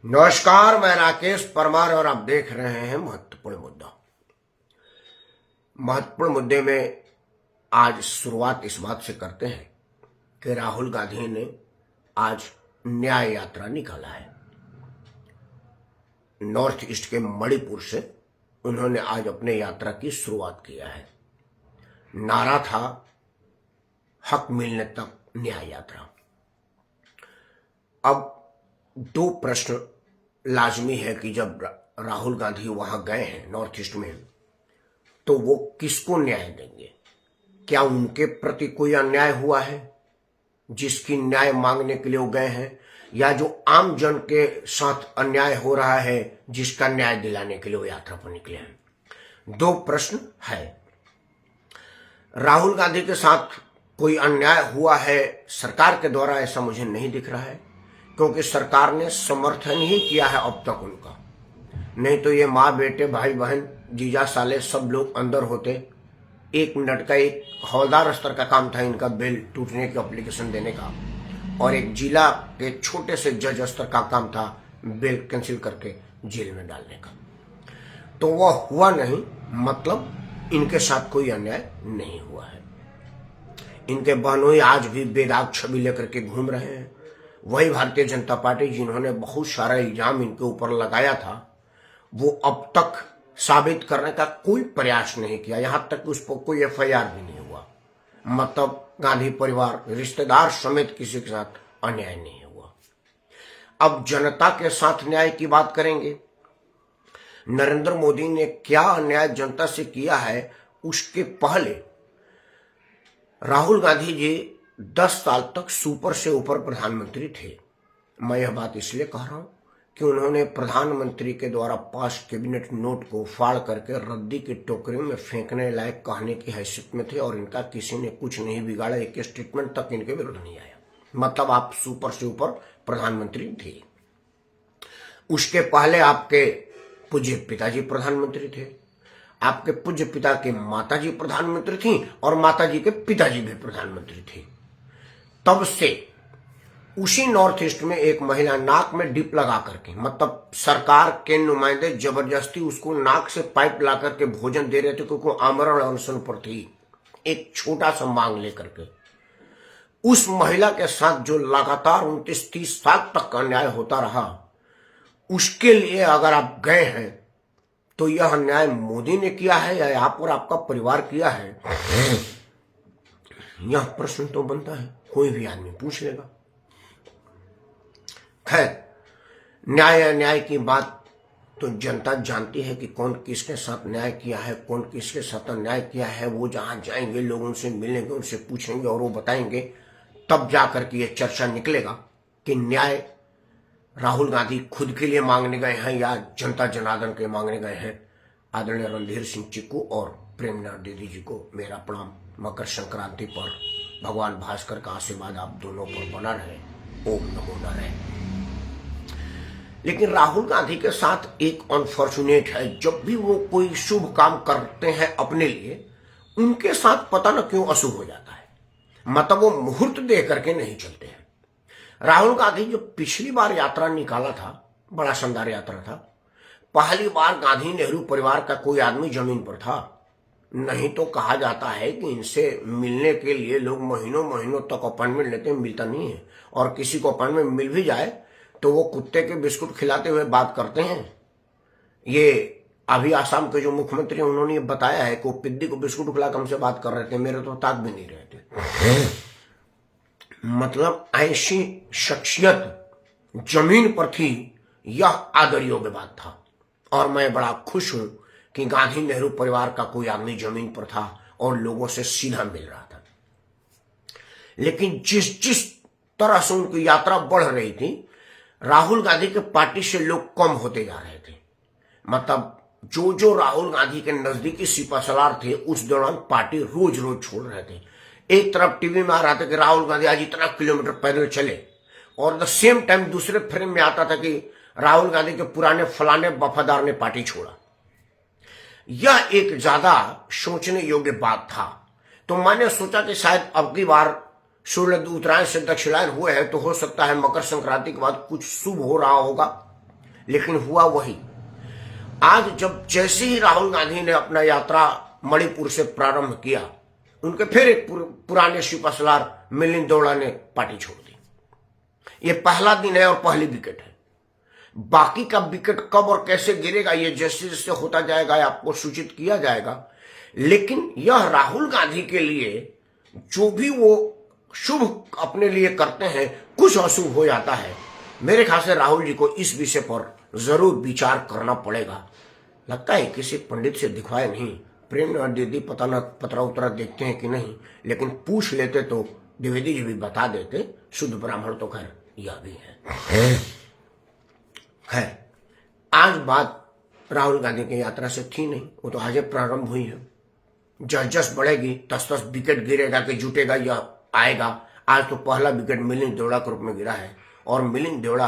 नमस्कार, मैं राकेश परमार और आप देख रहे हैं महत्वपूर्ण मुद्दा। महत्वपूर्ण मुद्दे में आज शुरुआत इस बात से करते हैं कि राहुल गांधी ने आज न्याय यात्रा निकाला है। नॉर्थ ईस्ट के मणिपुर से उन्होंने आज अपने यात्रा की शुरुआत किया है। नारा था हक मिलने तक न्याय यात्रा। अब दो प्रश्न लाजमी है कि जब राहुल गांधी वहां गए हैं नॉर्थ ईस्ट में, तो वो किसको न्याय देंगे? क्या उनके प्रति कोई अन्याय हुआ है जिसकी न्याय मांगने के लिए वो गए हैं, या जो आम जन के साथ अन्याय हो रहा है जिसका न्याय दिलाने के लिए वो यात्रा पर निकले हैं? दो प्रश्न है। राहुल गांधी के साथ कोई अन्याय हुआ है सरकार के द्वारा, ऐसा मुझे नहीं दिख रहा है, क्योंकि सरकार ने समर्थन ही किया है अब तक उनका। नहीं तो ये माँ बेटे भाई बहन जीजा साले सब लोग अंदर होते। 1 मिनट का एक हौलदार स्तर का काम था इनका बिल टूटने की एप्लीकेशन देने का, और एक जिला के छोटे से जज स्तर का काम था बिल कैंसिल करके जेल में डालने का। तो वह हुआ नहीं, मतलब इनके साथ कोई अन्याय नहीं हुआ है। इनके बहनोई आज भी बेदाग छवि लेकर के घूम रहे हैं। वही भारतीय जनता पार्टी जिन्होंने बहुत सारा इल्जाम इनके ऊपर लगाया था, वो अब तक साबित करने का कोई प्रयास नहीं किया। यहां तक उस पर कोई एफआईआर भी नहीं हुआ। मतलब गांधी परिवार रिश्तेदार समेत किसी के साथ अन्याय नहीं हुआ। अब जनता के साथ न्याय की बात करेंगे। नरेंद्र मोदी ने क्या अन्याय जनता से किया है, उसके पहले राहुल गांधी जी 10 साल तक सुपर से ऊपर प्रधानमंत्री थे। मैं यह बात इसलिए कह रहा हूं कि उन्होंने प्रधानमंत्री के द्वारा पास कैबिनेट नोट को फाड़ करके रद्दी की टोकरी में फेंकने लायक कहने की हैसियत में थे, और इनका किसी ने कुछ नहीं बिगाड़ा। एक स्टेटमेंट तक इनके विरुद्ध नहीं आया। मतलब आप सुपर से ऊपर प्रधानमंत्री थे। उसके पहले आपके पूज्य पिताजी प्रधानमंत्री थे, आपके पूज्य पिता के माताजी प्रधानमंत्री थी, और माताजी के पिताजी भी प्रधानमंत्री थे। तब से उसी नॉर्थ ईस्ट में एक महिला नाक में डिप लगा करके, मतलब सरकार के नुमाइंदे जबरदस्ती उसको नाक से पाइप ला करके भोजन दे रहे थे, क्योंकि वो आमरण अनशन पर थी, एक छोटा सा मांग लेकर के। उस महिला के साथ जो लगातार 29-30 साल तक अन्याय होता रहा, उसके लिए अगर आप गए हैं तो यह अन्याय मोदी ने किया है या आप और आपका परिवार किया है? यह प्रश्न तो बनता है, कोई भी आदमी पूछ लेगा। खैर, न्याय अन्याय की बात तो जनता जानती है कि कौन किसके साथ न्याय किया है, कौन किसके साथ अन्याय किया है। वो जहां जाएंगे लोग उनसे मिलेंगे, उनसे पूछेंगे और वो बताएंगे, तब जाकर के ये चर्चा निकलेगा कि न्याय राहुल गांधी खुद के लिए मांगने गए हैं या जनता जनार्दन के मांगने गए हैं। आदरणीय रणधीर सिंह चिक्कू और प्रेमनाथ दीदी जी को मेरा प्रणाम। मकर संक्रांति पर भगवान भास्कर का आशीर्वाद आप दोनों पर बना रहे। ओम नमो नारायण। लेकिन राहुल गांधी के साथ एक अनफॉर्चुनेट है, जब भी वो कोई शुभ काम करते हैं अपने लिए, उनके साथ पता न क्यों अशुभ हो जाता है। मतलब वो मुहूर्त देख करके नहीं चलते हैं। राहुल गांधी जो पिछली बार यात्रा निकाला था, बड़ा शानदार यात्रा था। पहली बार गांधी नेहरू परिवार का कोई आदमी जमीन पर था। नहीं तो कहा जाता है कि इनसे मिलने के लिए लोग महीनों महीनों तक अपॉइंटमेंट लेते हैं, मिलता नहीं है। और किसी को अपॉइंटमेंट मिल भी जाए तो वो कुत्ते के बिस्कुट खिलाते हुए बात करते हैं। ये अभी आसाम के जो मुख्यमंत्री हैं, उन्होंने ये बताया है कि वो पिद्दी को बिस्कुट खिलाकर हमसे बात कर रहे थे, मेरे तो ताक भी नहीं रहे थे। मतलब ऐसी शख्सियत जमीन पर थी, यह आदर योग्य बात था। और मैं बड़ा खुश हूं कि गांधी नेहरू परिवार का कोई आदमी जमीन पर था और लोगों से सीधा मिल रहा था। लेकिन जिस जिस तरह से उनकी यात्रा बढ़ रही थी, राहुल गांधी के पार्टी से लोग कम होते जा रहे थे। मतलब जो जो राहुल गांधी के नजदीकी सिपहसालार थे, उस दौरान पार्टी रोज रोज छोड़ रहे थे। एक तरफ टीवी में आ रहा था कि राहुल गांधी आज इतना किलोमीटर पैदल चले, और द सेम टाइम दूसरे फ्रेम में आता था कि राहुल गांधी के पुराने फलाने वफादार ने पार्टी छोड़ा। यह एक ज्यादा सोचने योग्य बात था। तो मैंने सोचा कि शायद अब की बार सूर्य उत्तरायण से दक्षिणायन हुए हैं, तो हो सकता है मकर संक्रांति के बाद कुछ शुभ हो रहा होगा। लेकिन हुआ वही। आज जब जैसे ही राहुल गांधी ने अपना यात्रा मणिपुर से प्रारंभ किया, उनके फिर एक पुराने सुपरस्टार मिलिंद देवड़ा ने पार्टी छोड़ दी। ये पहला दिन है और पहली विकेट है। बाकी का विकेट कब और कैसे गिरेगा ये जैसे जैसे होता जाएगा आपको सूचित किया जाएगा। लेकिन यह राहुल गांधी के लिए जो भी वो शुभ अपने लिए करते हैं, कुछ अशुभ हो जाता है। मेरे ख्याल से राहुल जी को इस विषय पर जरूर विचार करना पड़ेगा। लगता है किसी पंडित से दिखवाए नहीं, प्रेम दीदी पता न पतरा उतरा देखते हैं कि नहीं, लेकिन पूछ लेते तो द्विवेदी जी भी बता देते। शुद्ध ब्राह्मण तो खैर यह भी है। आज बात राहुल गांधी की यात्रा से थी नहीं, वो तो आज प्रारंभ हुई है। जस बढ़ेगी तस तस विकेट गिरेगा कि जुटेगा यह आएगा। आज तो पहला विकेट मिलिंद देवड़ा के रूप में गिरा है। और मिलिंद देवड़ा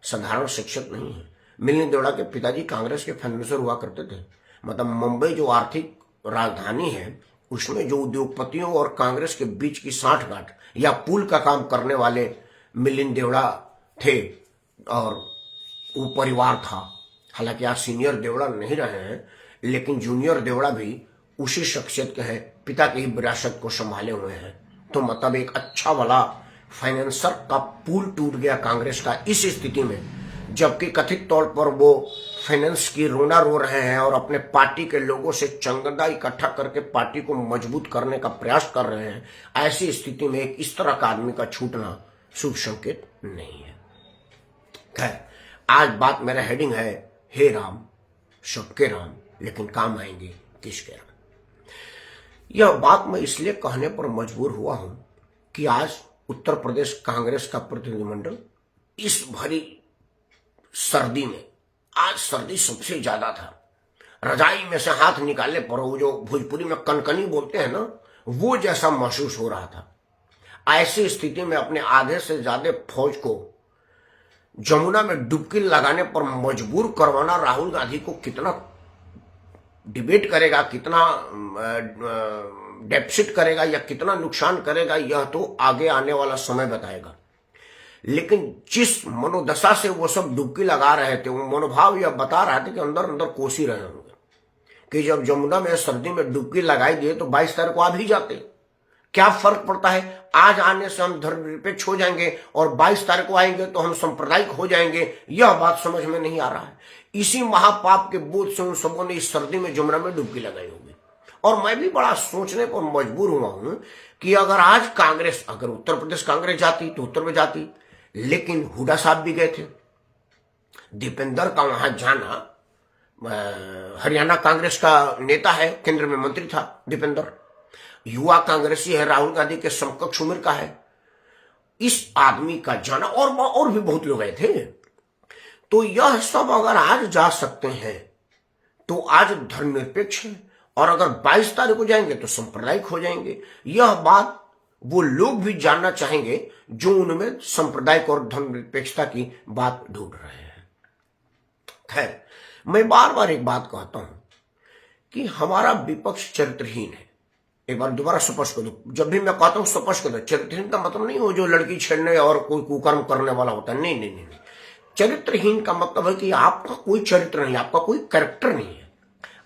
साधारण शिक्षक नहीं है। मिलिंद देवड़ा के पिताजी कांग्रेस के फाइनेंसर हुआ करते थे। मतलब मुंबई जो आर्थिक राजधानी है, उसमें जो उद्योगपतियों और कांग्रेस के बीच की साठगांठ या पुल का काम करने वाले मिलिंद देवड़ा थे और वो परिवार था। हालांकि आज सीनियर देवड़ा नहीं रहे हैं, लेकिन जूनियर देवड़ा भी उसी शख्सियत के हैं, पिता की ही विरासत को संभाले हुए हैं। तो मतलब एक अच्छा वाला फाइनेंसर का पुल टूट गया कांग्रेस का इस स्थिति में, जबकि कथित तौर पर वो फाइनेंस की रोना रो रहे हैं और अपने पार्टी के लोगों से चंदा इकट्ठा करके पार्टी को मजबूत करने का प्रयास कर रहे हैं। ऐसी स्थिति में एक इस तरह का आदमी का छूटना शुभ संकेत नहीं है। खैर, आज बात मेरा हेडिंग है, हे राम सबके राम लेकिन काम आएंगे किसके राम। यह बात मैं इसलिए कहने पर मजबूर हुआ हूं कि आज उत्तर प्रदेश कांग्रेस का प्रतिनिधिमंडल इस भरी सर्दी में, आज सर्दी सबसे ज्यादा था, रजाई में से हाथ निकालने पर वो जो भोजपुरी में कनकनी बोलते हैं ना, वो जैसा महसूस हो रहा था। ऐसी स्थिति में अपने आधे से ज्यादा फौज को जमुना में डुबकी लगाने पर मजबूर करवाना राहुल गांधी को कितना डिबेट करेगा, कितना डेफिसिट करेगा या कितना नुकसान करेगा, यह तो आगे आने वाला समय बताएगा। लेकिन जिस मनोदशा से वो सब डुबकी लगा रहे थे, वो मनोभाव यह बता रहा था कि अंदर अंदर कोस ही रहे होंगे कि जब जमुना में सर्दी में डुबकी लगाई दिए तो 22 तारीख को आ भी जाते, क्या फर्क पड़ता है। आज आने से हम धर्मनिरपेक्ष हो जाएंगे और 22 तारीख को आएंगे तो हम सांप्रदायिक हो जाएंगे, यह बात समझ में नहीं आ रहा है। इसी महापाप के बोध से उन सबों ने इस सर्दी में जमुना में डुबकी लगाई होगी। और मैं भी बड़ा सोचने पर मजबूर हुआ हूं कि अगर आज कांग्रेस, अगर उत्तर प्रदेश कांग्रेस जाती तो उत्तर में जाती, लेकिन हुड्डा साहब भी गए थे। दीपेंद्र का वहां जाना, हरियाणा कांग्रेस का नेता है, केंद्र में मंत्री था दीपेंद्र, युवा कांग्रेसी है, राहुल गांधी के समकक्ष उम्र का है। इस आदमी का जाना, और भी बहुत लोग गए थे। तो यह सब अगर आज जा सकते हैं तो आज धर्मनिरपेक्ष है, और अगर 22 तारीख को जाएंगे तो सांप्रदायिक हो जाएंगे। यह बात वो लोग भी जानना चाहेंगे जो उनमें सांप्रदायिक और धर्मनिरपेक्षता की बात ढूंढ रहे हैं। खैर, मैं बार बार एक बात कहता हूं कि हमारा विपक्ष चरित्रहीन है। एक बार दोबारा स्पष्ट कर दो, जब भी मैं कहता हूं स्पष्ट कर दो, चरित्रहीन का मतलब नहीं हो जो लड़की छेड़ने और कोई कुकर्म करने वाला होता है। नहीं नहीं नहीं, चरित्रहीन का मतलब है कि आपका कोई चरित्र नहीं, आपका कोई कैरेक्टर नहीं है,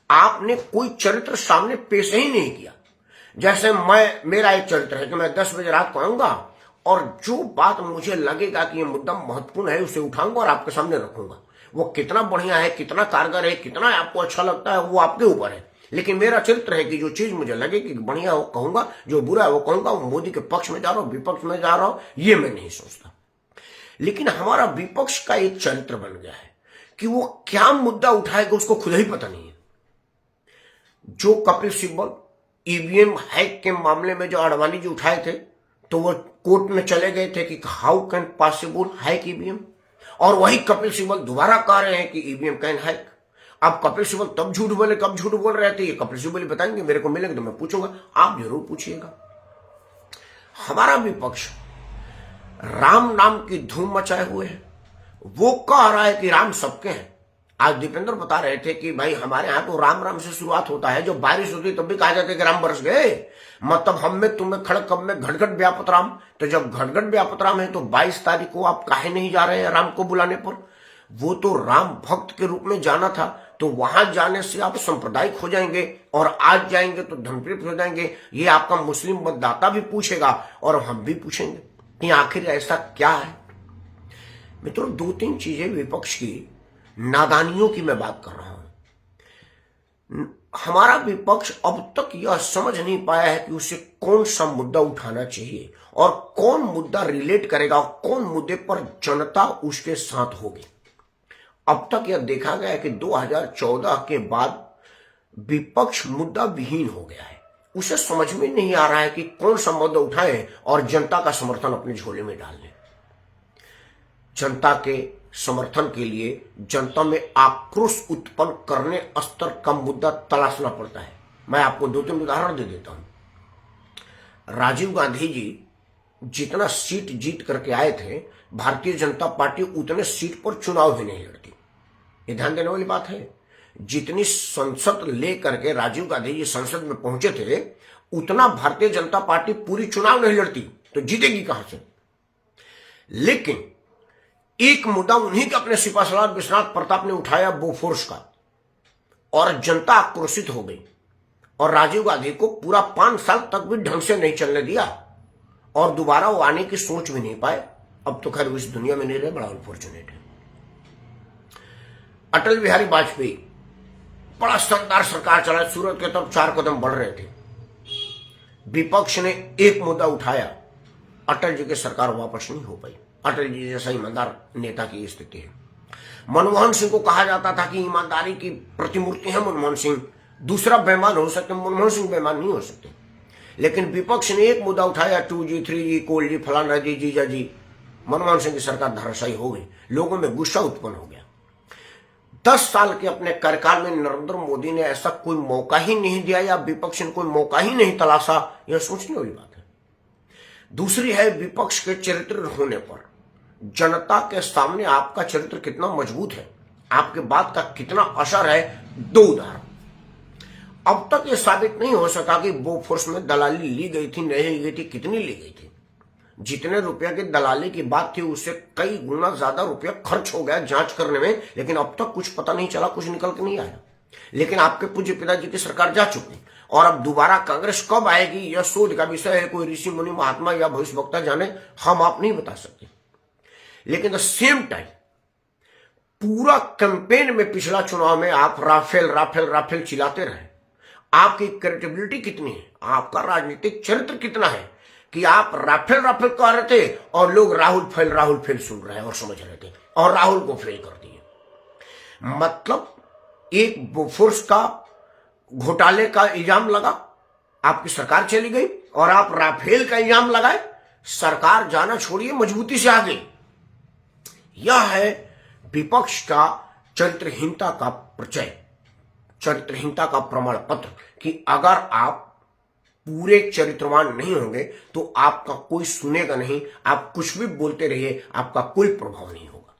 आपने कोई चरित्र सामने पेश ही नहीं किया। जैसे मेरा एक चरित्र है कि मैं 10 बजे रात को आऊंगा और जो बात मुझे लगेगा कि ये मुद्दा महत्वपूर्ण है उसे उठाऊंगा और आपके सामने रखूंगा। वो कितना बढ़िया है, कितना कारगर है, कितना आपको अच्छा लगता है, वो आपके ऊपर है। लेकिन मेरा चरित्र है कि जो चीज मुझे लगे कि बढ़िया है वो कहूंगा, जो बुरा है वो कहूंगा। वो मोदी के पक्ष में जा रहा हूं, विपक्ष में जा रहा हूं, ये मैं नहीं सोचता। लेकिन हमारा विपक्ष का एक चरित्र बन गया है कि वो क्या मुद्दा उठाएगा उसको खुद ही पता नहीं है। जो कपिल सिब्बल ईवीएम हैक के मामले में जो अडवाणी जी उठाए थे, तो वो कोर्ट में चले गए थे कि how can possible hack EVM, और वही कपिल सिब्बल दोबारा कह रहे हैं कि ईवीएम कैन हैक। अब कपिल सिब्बल तब झूठ बोले, कब झूठ बोल रहे थे, ये कपिल सिब्बल बताएंगे। मेरे को मिलेंगे तो मैं पूछूंगा, आप जरूर पूछिएगा। हमारा विपक्ष राम नाम की धूम मचाए हुए है। वो कह रहा है कि राम सबके हैं। आज दीपेंद्र बता रहे थे कि भाई हमारे यहाँ तो राम राम से शुरुआत होता है, जब बारिश होती तब भी कहा जाता है कि राम बरस गए। मतलब हम में तुम्हें खड़क, कब में घटघट व्यापत राम। तो जब घटघट व्यापत राम है तो 22 तारीख को आप काहे नहीं जा रहे हैं राम को बुलाने पर। वो तो राम भक्त के रूप में जाना था, तो वहां जाने से आप सांप्रदायिक हो जाएंगे और आज जाएंगे तो धर्मप्रीत हो जाएंगे। ये आपका मुस्लिम मतदाता भी पूछेगा और हम भी पूछेंगे कि आखिर ऐसा क्या है। मित्रों, दो तीन चीजें विपक्ष की नादानियों की मैं बात कर रहा हूं। हमारा विपक्ष अब तक यह समझ नहीं पाया है कि उसे कौन सा मुद्दा उठाना चाहिए और कौन मुद्दा रिलेट करेगा और कौन मुद्दे पर जनता उसके साथ होगी। अब तक यह देखा गया है कि 2014 के बाद विपक्ष मुद्दा विहीन हो गया है। उसे समझ में नहीं आ रहा है कि कौन सा मुद्दा उठाए और जनता का समर्थन अपने झोले में डाल ले। जनता के समर्थन के लिए जनता में आक्रोश उत्पन्न करने स्तर का मुद्दा तलाशना पड़ता है। मैं आपको दो तीन उदाहरण दे देता हूं। राजीव गांधी जी जितना सीट जीत करके आए थे, भारतीय जनता पार्टी उतने सीट पर चुनाव भी नहीं लड़ती। ये ध्यान देने वाली बात है। जितनी संसद लेकर के राजीव गांधी जी संसद में पहुंचे थे, उतना भारतीय जनता पार्टी पूरी चुनाव नहीं लड़ती, तो जीतेगी कहां से। लेकिन एक मुद्दा उन्हीं के अपने सिपाहीलाल विश्वनाथ प्रताप ने उठाया, बोफोर्स का, और जनता आक्रोशित हो गई और राजीव गांधी को पूरा 5 साल तक भी ढंग से नहीं चलने दिया और दोबारा वो आने की सोच भी नहीं पाए। अब तो खैर इस दुनिया में नहीं रहे, बड़ा अनफॉर्चुनेट है। अटल बिहारी वाजपेयी बड़ा शानदार सरकार चला, सूरत के तरफ 4 कदम बढ़ रहे थे। विपक्ष ने एक मुद्दा उठाया, अटल जी की सरकार वापस नहीं हो पाई। अटल जी जैसा ईमानदार नेता की स्थिति है। मनमोहन सिंह को कहा जाता था कि ईमानदारी की प्रतिमूर्ति है मनमोहन सिंह, दूसरा बेईमान हो सकते, मनमोहन सिंह बेईमान नहीं हो सकते। लेकिन विपक्ष ने एक मुद्दा उठाया, 2G 3G कोल जी फलाना जी जीजा जी, मनमोहन सिंह की सरकार धराशायी हो गई। लोगों में गुस्सा उत्पन्न हो गया। 10 साल के अपने कार्यकाल में नरेंद्र मोदी ने ऐसा कोई मौका ही नहीं दिया या विपक्ष ने कोई मौका ही नहीं तलाशा, यह सोचने वाली बात है। दूसरी है, विपक्ष के चरित्र होने पर जनता के सामने आपका चरित्र कितना मजबूत है, आपके बात का कितना असर है। 2 उदाहरण। अब तक यह साबित नहीं हो सका कि बोफोर्स में दलाली ली गई थी, नहीं ली गई थी, कितनी ली गई थी। जितने रुपया की दलाली की बात थी उससे कई गुना ज्यादा रुपया खर्च हो गया जांच करने में, लेकिन अब तक कुछ पता नहीं चला, कुछ निकल के नहीं आया। लेकिन आपके पूज्य पिताजी की सरकार जा चुकी और अब दोबारा कांग्रेस कब आएगी यह शोध का विषय है। कोई ऋषि मुनि महात्मा या भविष्यवक्ता जाने, हम आप नहीं बता सकते। लेकिन द सेम टाइम पूरा कैंपेन में पिछला चुनाव में आप राफेल राफेल राफेल चिल्लाते रहे। आपकी क्रेडिबिलिटी कितनी है, आपका राजनीतिक चरित्र कितना है कि आप राफेल राफेल कह रहे थे और लोग राहुल फेल सुन रहे हैं और समझ रहे थे और राहुल को फेल कर दिए। मतलब एक बोफोर्स का घोटाले का इल्जाम लगा, आपकी सरकार चली गई, और आप राफेल का इल्जाम लगाए, सरकार जाना छोड़िए मजबूती से आ गई। यह है विपक्ष का चरित्रहीनता का परिचय, चरित्रहीनता का प्रमाण पत्र कि अगर आप पूरे चरित्रवान नहीं होंगे तो आपका कोई सुनेगा नहीं, आप कुछ भी बोलते रहिए, आपका कोई प्रभाव नहीं होगा।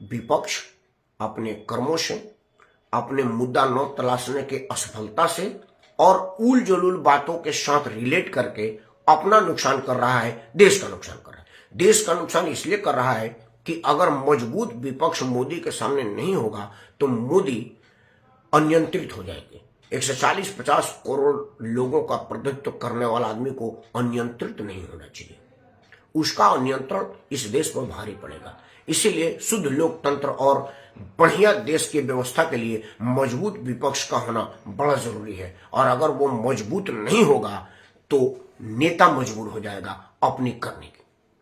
विपक्ष अपने कर्मों से, अपने मुद्दा न तलाशने के असफलता से और उल जलूल बातों के साथ रिलेट करके अपना नुकसान कर रहा है, देश का नुकसान कर रहा है। देश का नुकसान इसलिए कर रहा है कि अगर मजबूत विपक्ष मोदी के सामने नहीं होगा तो मोदी अनियंत्रित हो जाएंगे। 140-50 करोड़ लोगों का प्रतिनिधित्व करने वाला आदमी को अनियंत्रित नहीं होना चाहिए। उसका नियंत्रण इस देश पर भारी पड़ेगा। इसीलिए शुद्ध लोकतंत्र और बढ़िया देश की व्यवस्था के लिए मजबूत विपक्ष का होना बड़ा जरूरी है। और अगर वो मजबूत नहीं होगा तो नेता मजबूर हो जाएगा अपनी करने की।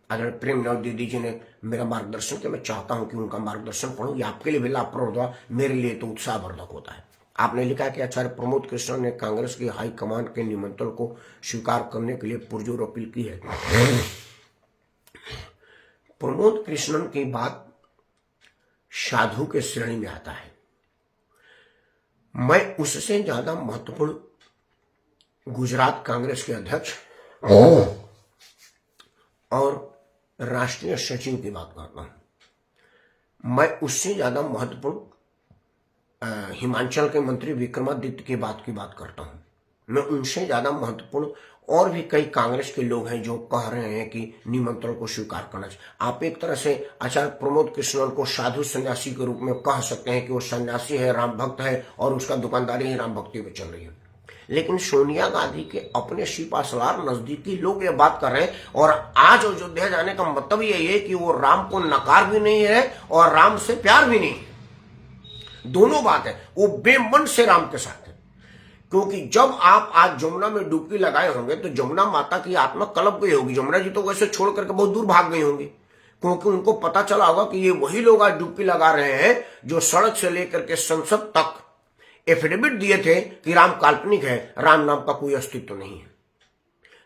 अगर प्रेमनगर दीदी जी ने मेरा मार्गदर्शन किया, मैं चाहता हूं कि उनका मार्गदर्शन पढ़ूं, ये आपके लिए भी लाभप्रद होगा, मेरे लिए तो उत्साहवर्धक होता है। आपने लिखा कि आचार्य प्रमोद कृष्णन ने कांग्रेस की हाईकमान के निमंत्रण को स्वीकार करने के लिए पुरजोर अपील की है। प्रमोद कृष्णन की बात साधु के श्रेणी में आता है। मैं उससे ज्यादा महत्वपूर्ण गुजरात कांग्रेस के अध्यक्ष और राष्ट्रीय सचिव की बात करता हूं। मैं उससे ज्यादा महत्वपूर्ण हिमाचल के मंत्री विक्रमादित्य की बात करता हूं। मैं उनसे ज्यादा महत्वपूर्ण और भी कई कांग्रेस के लोग हैं जो कह रहे हैं कि निमंत्रण को स्वीकार करना चाहिए। आप एक तरह से आचार्य प्रमोद कृष्णन को साधु सन्यासी के रूप में कह सकते हैं कि वो सन्यासी है, राम भक्त है और उसका दुकानदारी ही राम भक्ति में चल रही है। लेकिन सोनिया गांधी के अपने सिपासलार नजदीकी लोग ये बात कर रहे हैं और आज अयोध्या जाने का मतलब यही है कि वो राम को नकार भी नहीं है और राम से प्यार भी नहीं है। दोनों बात है, वो बेमन से राम के साथ है। क्योंकि जब आप आज जमुना में डुबकी लगाए होंगे तो जमुना माता की आत्मा कलप गई होगी। जमुना जी तो वैसे छोड़ करके बहुत दूर भाग गई होंगी, क्योंकि उनको पता चला होगा कि ये वही लोग आज डुबकी लगा रहे हैं जो सड़क से लेकर के संसद तक एफिडेविट दिए थे कि राम काल्पनिक है, राम नाम का कोई अस्तित्व नहीं है।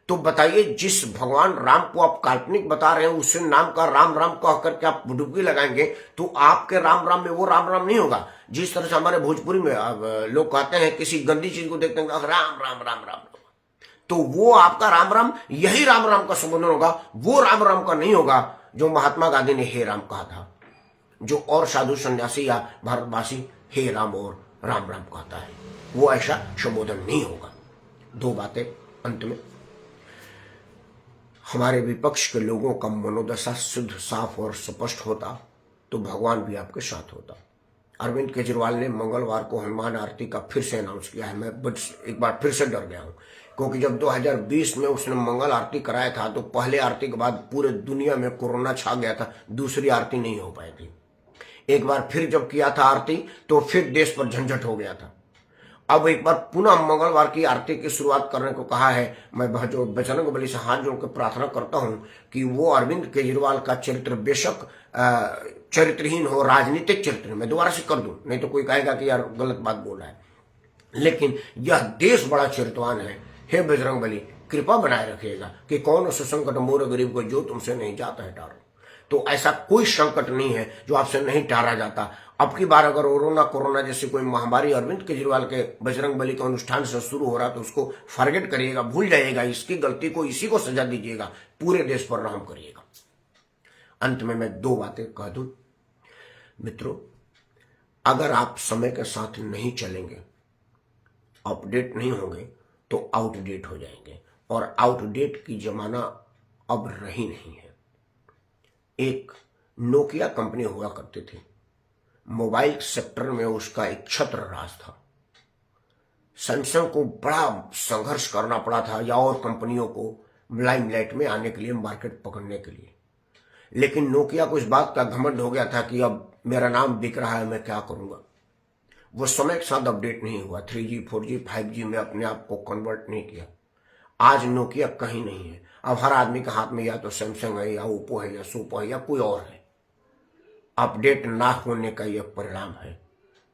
तो बताइए, जिस भगवान राम को आप काल्पनिक बता रहे हैं उस नाम का राम राम कह करके आप डुबकी लगाएंगे तो आपके राम राम में वो राम राम नहीं होगा। जिस तरह से हमारे भोजपुरी में लोग कहते हैं किसी गंदी चीज को देखते हैं राम राम राम राम, तो वो आपका राम राम यही राम राम का संबोधन होगा, वो राम राम का नहीं होगा जो महात्मा गांधी ने हे राम कहा था, जो और साधु सन्यासी या भारतवासी हे राम और राम राम कहता है, वो ऐसा संबोधन नहीं होगा। दो बातें अंत में, हमारे विपक्ष के लोगों का मनोदशा शुद्ध, साफ और स्पष्ट होता तो भगवान भी आपके साथ होता। अरविंद केजरीवाल ने मंगलवार को हनुमान आरती का फिर से अनाउंस किया है। मैं एक बार फिर से डर गया हूं, क्योंकि जब 2020 में उसने मंगल आरती कराया था तो पहले आरती के बाद पूरे दुनिया में कोरोना छा गया था, दूसरी आरती नहीं हो पाई थी। एक बार फिर जब किया था आरती तो फिर देश पर झंझट हो गया था। अब एक बार पुनः मंगलवार की आरती की शुरुआत करने को कहा है। मैं जो बजरंग बली से हाथ जोड़ कर प्रार्थना करता हूं कि वो अरविंद केजरीवाल का चरित्र बेशक चरित्रहीन हो, राजनीतिक चरित्र, मैं दोबारा से कर दूं, नहीं तो कोई कहेगा कि यार गलत बात बोल रहा है, लेकिन यह देश बड़ा चरित्रवान है। हे बजरंग बली, कृपा बनाए रखिएगा कि कौन सुसंकट मोर गरीब को जो तुमसे नहीं जाता है टारो। तो ऐसा कोई संकट नहीं है जो आपसे नहीं टारा जाता। अब की बार अगर कोरोना जैसी कोई महामारी अरविंद केजरीवाल के बजरंग बली के अनुष्ठान से शुरू हो रहा तो उसको फॉरगेट करिएगा, भूल जाइएगा, इसकी गलती को इसी को सजा दीजिएगा, पूरे देश पर रहम करिएगा। अंत में मैं दो बातें कह दूं मित्रों, अगर आप समय के साथ नहीं चलेंगे, अपडेट नहीं होंगे तो आउटडेट हो जाएंगे, और आउटडेट की जमाना अब रही नहीं है। एक नोकिया कंपनी हुआ करती थी, मोबाइल सेक्टर में उसका एक छत्र राज था। सैमसंग को बड़ा संघर्ष करना पड़ा था या और कंपनियों को लाइमलाइट में आने के लिए, मार्केट पकड़ने के लिए, लेकिन नोकिया को इस बात का घमंड हो गया था कि अब मेरा नाम बिक रहा है, मैं क्या करूंगा। वो समय के साथ अपडेट नहीं हुआ, 3G 4G 5G में अपने आप को कन्वर्ट नहीं किया। आज नोकिया कहीं नहीं है, अब हर आदमी के हाथ में या तो सैमसंग है या ओप्पो है या सोपो है या कोई और है। अपडेट ना होने का यह परिणाम है,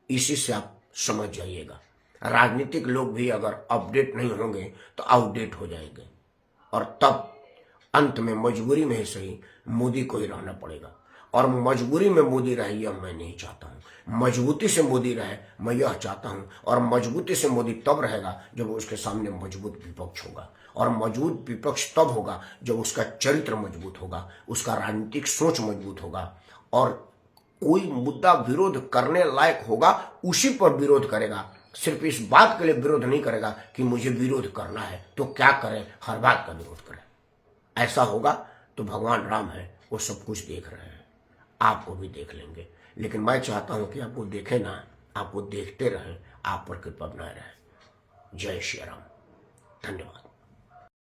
इसी से आप समझ जाइएगा। राजनीतिक लोग भी अगर अपडेट नहीं होंगे तो आउटडेट हो जाएंगे, और तब अंत में मजबूरी में ही सही मोदी को ही रहना पड़ेगा। और मजबूरी में मोदी रहे यह मैं नहीं चाहता हूं, मजबूती से मोदी रहे मैं यह चाहता हूं। और मजबूती से मोदी तब रहेगा जब उसके सामने मजबूत विपक्ष होगा, और मजबूत विपक्ष तब होगा जब उसका चरित्र मजबूत होगा, उसका राजनीतिक सोच मजबूत होगा, और कोई मुद्दा विरोध करने लायक होगा उसी पर विरोध करेगा। सिर्फ इस बात के लिए विरोध नहीं करेगा कि मुझे विरोध करना है तो क्या करें, हर बात का विरोध करें। ऐसा होगा तो भगवान राम है, वो सब कुछ देख रहे हैं, आपको भी देख लेंगे। लेकिन मैं चाहता हूं कि आपको देखे ना, आपको देखते रहें, आप पर कृपा बनाए रहे। जय श्री राम, धन्यवाद।